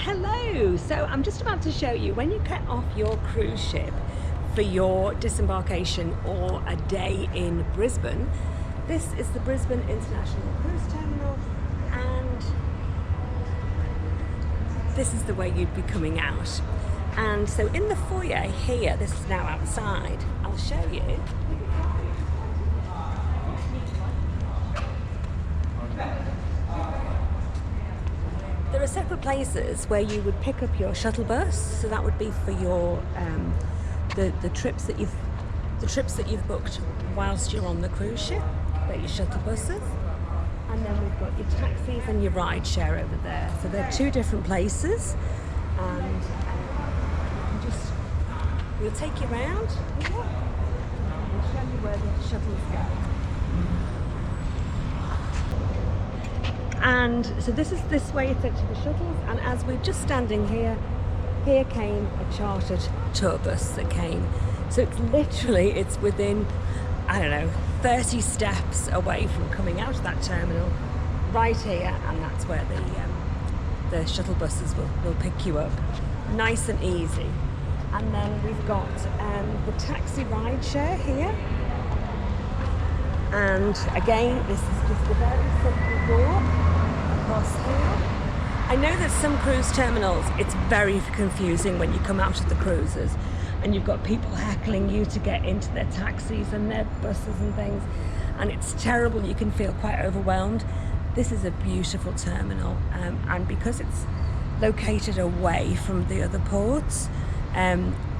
Hello! So I'm just about to show you when you get off your cruise ship for your disembarkation or a day in Brisbane. This is the Brisbane International Cruise Terminal and this is the way you'd be coming out. And so in the foyer here, this is now outside, I'll show you. There are separate places where you would pick up your shuttle bus, so that would be for your the trips that you've booked whilst you're on the cruise ship. They're your shuttle buses, and then we've got your taxis and your ride share over there. So they're two different places, and we'll take you around here and show you where the shuttles go. And so this way it's into the shuttles, and as we're just standing here came a chartered tour bus that came. So it's within, I don't know, 30 steps away from coming out of that terminal, right here, and that's where the shuttle buses will pick you up. Nice and easy. And then we've got the taxi ride share here. And again, this is just a very simple walk across here. I know that some cruise terminals, it's very confusing when you come out of the cruises and you've got people heckling you to get into their taxis and their buses and things, and it's terrible. You can feel quite overwhelmed. This is a beautiful terminal, and because it's located away from the other ports,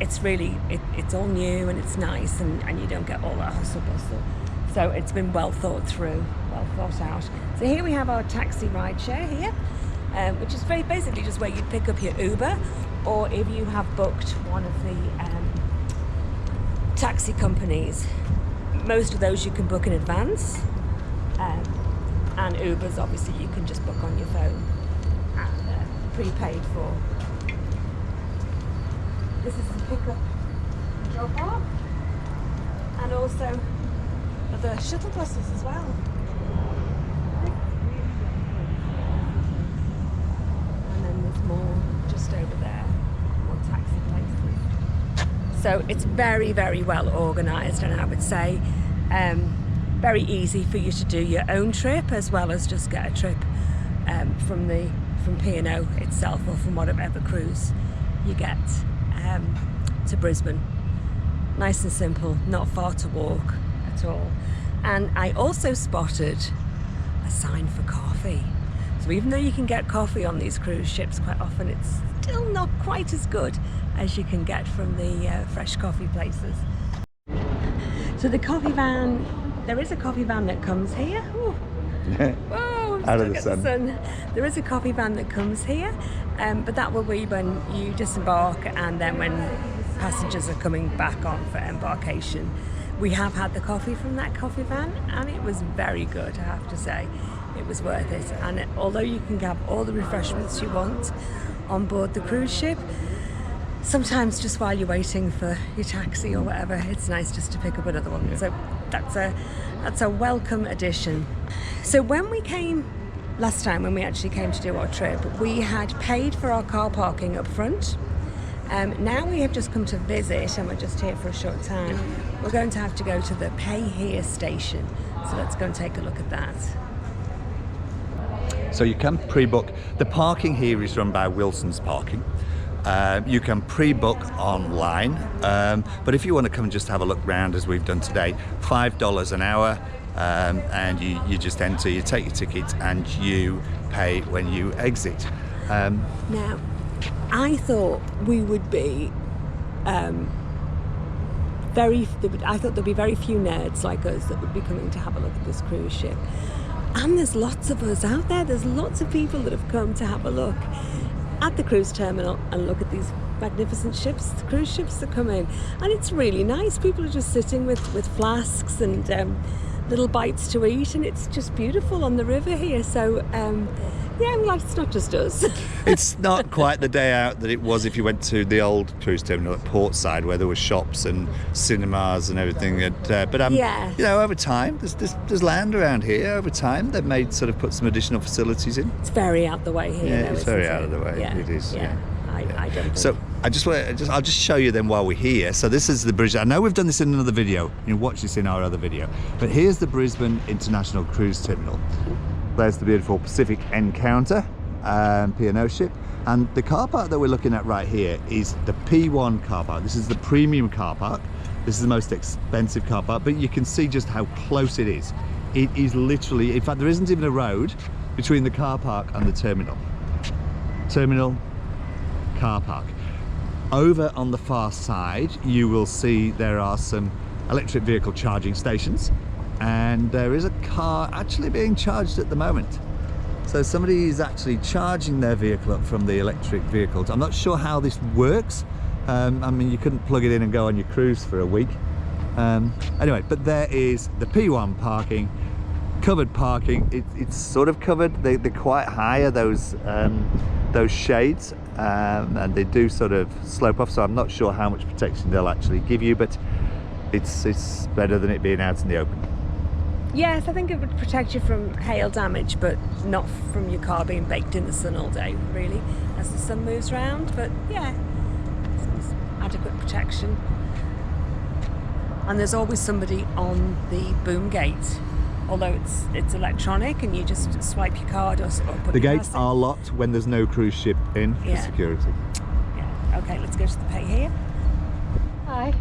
it's really, it's all new and it's nice, and you don't get all that hustle bustle. So it's been well thought through, well thought out. So here we have our taxi ride share here, which is basically just where you'd pick up your Uber, or if you have booked one of the taxi companies. Most of those you can book in advance, and Ubers obviously you can just book on your phone and prepaid for. This is the pickup and drop off, and also the shuttle buses as well. And then there's more just over there, more taxi places. So it's very, very well organised, and I would say very easy for you to do your own trip as well as just get a trip from P&O itself, or from whatever cruise you get to Brisbane. Nice and simple, not far to walk at all. And I also spotted a sign for coffee. So even though you can get coffee on these cruise ships, quite often it's still not quite as good as you can get from the fresh coffee places. So the coffee van, there is a coffee van that comes here. Whoa, out of the sun. There is a coffee van that comes here, but that will be when you disembark, and then when passengers are coming back on for embarkation. We have had the coffee from that coffee van, and it was very good, I have to say. It was worth it. And although you can have all the refreshments you want on board the cruise ship, sometimes just while you're waiting for your taxi or whatever, it's nice just to pick up another one. So that's a welcome addition. So when we came last time, when we actually came to do our trip, we had paid for our car parking up front. Now we have just come to visit, and we're just here for a short time. We're going to have to go to the Pay Here station. So let's go and take a look at that. So you can pre-book. The parking here is run by Wilson's Parking. You can pre-book online, but if you want to come and just have a look round as we've done today, $5 an hour, and you just enter, you take your ticket, and you pay when you exit. Now, I thought we would be I thought there'd be very few nerds like us that would be coming to have a look at this cruise ship. And there's lots of us out there. There's lots of people that have come to have a look at the cruise terminal and look at these magnificent ships, the cruise ships that come in. And it's really nice. People are just sitting with flasks and little bites to eat, and it's just beautiful on the river here. So Yeah, and life's not just us. It's not quite the day out that it was if you went to the old cruise terminal at Portside, where there were shops and cinemas and everything. But Yeah. you know, over time, there's land around here. Over time, they've made put some additional facilities in. It's very out the way here. Yeah, though, it's isn't very it? out of the way. Yeah. It is. Yeah. I don't think. So I'll just show you then while we're here. So this is the Brisbane. I know we've done this in another video. You can watch this in our other video. But here's the Brisbane International Cruise Terminal. There's the beautiful Pacific Encounter P&O ship. And the car park that we're looking at right here is the P1 car park. This is the premium car park. This is the most expensive car park, but you can see just how close it is. It is literally, in fact, there isn't even a road between the car park and the terminal. Terminal, car park. Over on the far side, you will see there are some electric vehicle charging stations, and there is a car actually being charged at the moment. So somebody is actually charging their vehicle up from the electric vehicles. I'm not sure how this works. I mean, you couldn't plug it in and go on your cruise for a week. Anyway, but there is the P1 parking, covered parking. It's sort of covered. They're quite high, those shades, and they do sort of slope off. So I'm not sure how much protection they'll actually give you, but it's better than it being out in the open. Yes, I think it would protect you from hail damage, but not from your car being baked in the sun all day, really, as the sun moves round. But yeah, it's adequate protection. And there's always somebody on the boom gate, although it's electronic and you just swipe your card or put The your gates pass in. are locked when there's no cruise ship in for Yeah. security. Yeah. Okay, let's go to the pay here. Hi.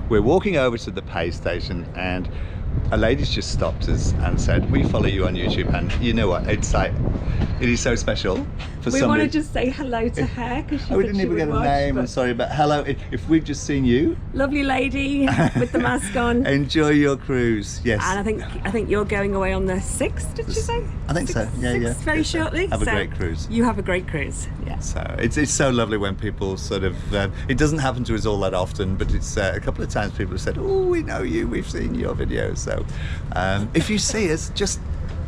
We're walking over to the pay station, and a lady's just stopped us and said, "We follow you on YouTube," and you know what? It's like, it is so special for We somebody. want to just say hello to her because she Oh, we said didn't she even would get a watch, name. I'm but- sorry, but hello. If we've just seen you, Lovely lady with the mask on. enjoy your cruise. Yes. And I think you're going away on the 6th, did you say? I think so. Yeah, yeah. Very Yes, sir. shortly. Have a So great cruise. You have a great cruise. Yeah. So it's so lovely when people sort of, it doesn't happen to us all that often, but it's a couple of times people have said, "Oh, we know you, we've seen your videos." So if you see us, just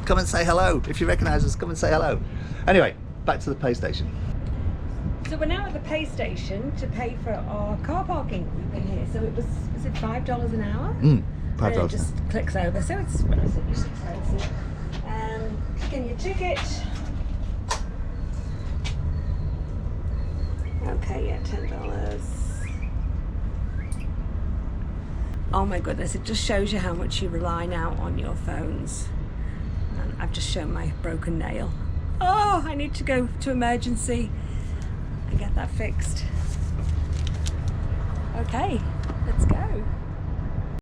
come and say hello. If you recognise us, come and say hello. Anyway, back to the pay station. So we're now at the pay station to pay for our car parking in here. So it was it $5 an hour? $5. And it just clicks over. So it's relatively expensive. Scan your ticket. Okay, yeah, $10. Oh my goodness, it just shows you how much you rely now on your phones. And I've just shown my broken nail. Oh, I need to go to emergency and get that fixed. Okay, let's go.